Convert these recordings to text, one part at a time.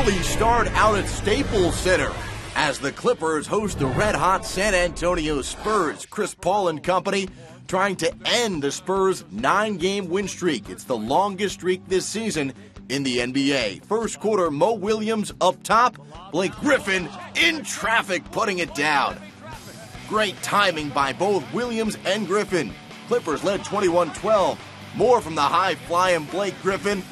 early start out at Staples Center as the Clippers host the red-hot San Antonio Spurs. Chris Paul and company trying to end the Spurs' 9-game win streak. It's the longest streak this season in the NBA. First quarter, Mo Williams up top. Blake Griffin in traffic putting it down. Great timing by both Williams and Griffin. Clippers led 21-12. More from the high-flying Blake Griffin.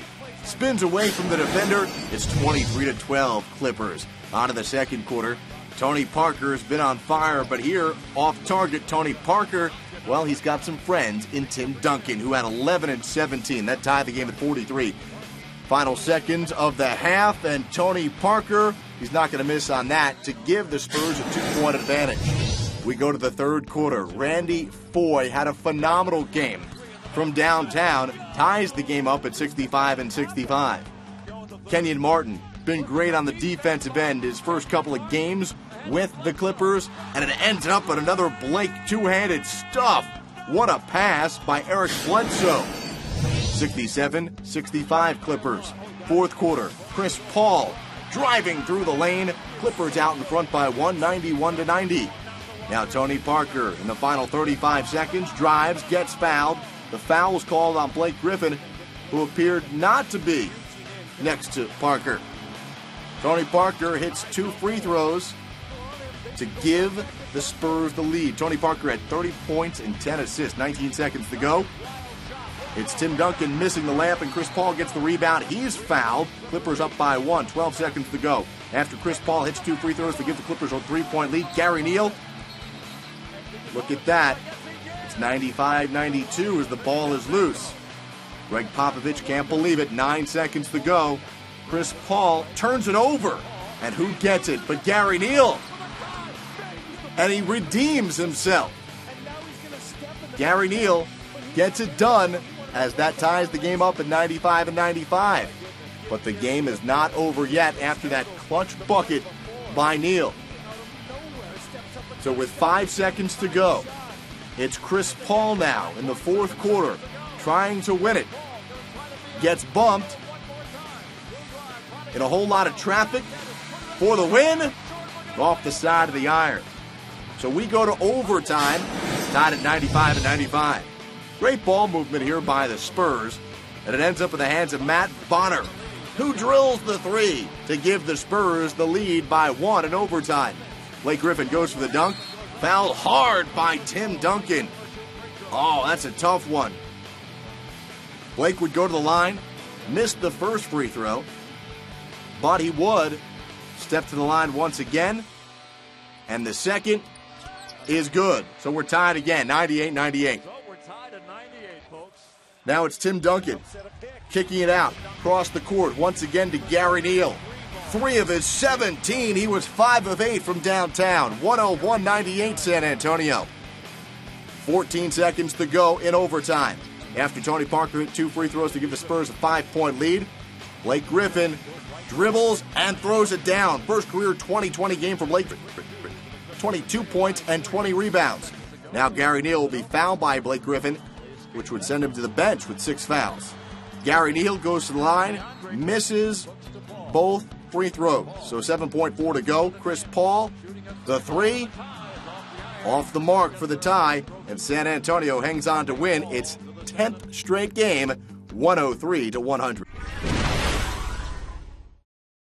Spins away from the defender. It's 23-12 Clippers. On to the second quarter. Tony Parker has been on fire, but here, off target, Tony Parker, well, he's got some friends in Tim Duncan, who had 11 and 17. That tied the game at 43. Final seconds of the half, and Tony Parker, he's not going to miss on that to give the Spurs a 2-point advantage. We go to the third quarter. Randy Foye had a phenomenal game from downtown, ties the game up at 65-65. Kenyon Martin, been great on the defensive end his first couple of games with the Clippers, and it ends up with another Blake two-handed stuff. What a pass by Eric Bledsoe. 67-65 Clippers. Fourth quarter, Chris Paul driving through the lane. Clippers out in front by 91-90. Now Tony Parker in the final 35 seconds drives, gets fouled. The foul was called on Blake Griffin, who appeared not to be next to Parker. Tony Parker hits 2 free throws to give the Spurs the lead. Tony Parker had 30 points and 10 assists. 19 seconds to go. It's Tim Duncan missing the layup, and Chris Paul gets the rebound. He's fouled. Clippers up by 1. 12 seconds to go. After Chris Paul hits 2 free throws to give the Clippers a 3-point lead, Gary Neal, look at that. It's 95-92 as the ball is loose. Greg Popovich can't believe it. 9 seconds to go. Chris Paul turns it over. And who gets it but Gary Neal? And he redeems himself. Gary Neal gets it done as that ties the game up at 95-95. But the game is not over yet after that clutch bucket by Neal. So with 5 seconds to go, it's Chris Paul now in the fourth quarter trying to win it. Gets bumped in a whole lot of traffic for the win off the side of the iron. So we go to overtime, tied at 95-95. Great ball movement here by the Spurs, and it ends up in the hands of Matt Bonner, who drills the 3 to give the Spurs the lead by 1 in overtime. Blake Griffin goes for the dunk, fouled hard by Tim Duncan. Oh, that's a tough one. Blake would go to the line, missed the first free throw, but he would step to the line once again, and the second is good. So we're tied again, 98-98. Now it's Tim Duncan kicking it out across the court once again to Gary Neal. 3 of his 17. He was 5 of 8 from downtown. 101-98 San Antonio. 14 seconds to go in overtime. After Tony Parker hit 2 free throws to give the Spurs a 5-point lead, Blake Griffin dribbles and throws it down. First career 2020 game from Blake. 22 points and 20 rebounds. Now Gary Neal will be fouled by Blake Griffin, which would send him to the bench with 6 fouls. Gary Neal goes to the line, misses both free throws. So 7.4 to go. Chris Paul, the 3, off the mark for the tie, and San Antonio hangs on to win its 10th straight game, 103-100.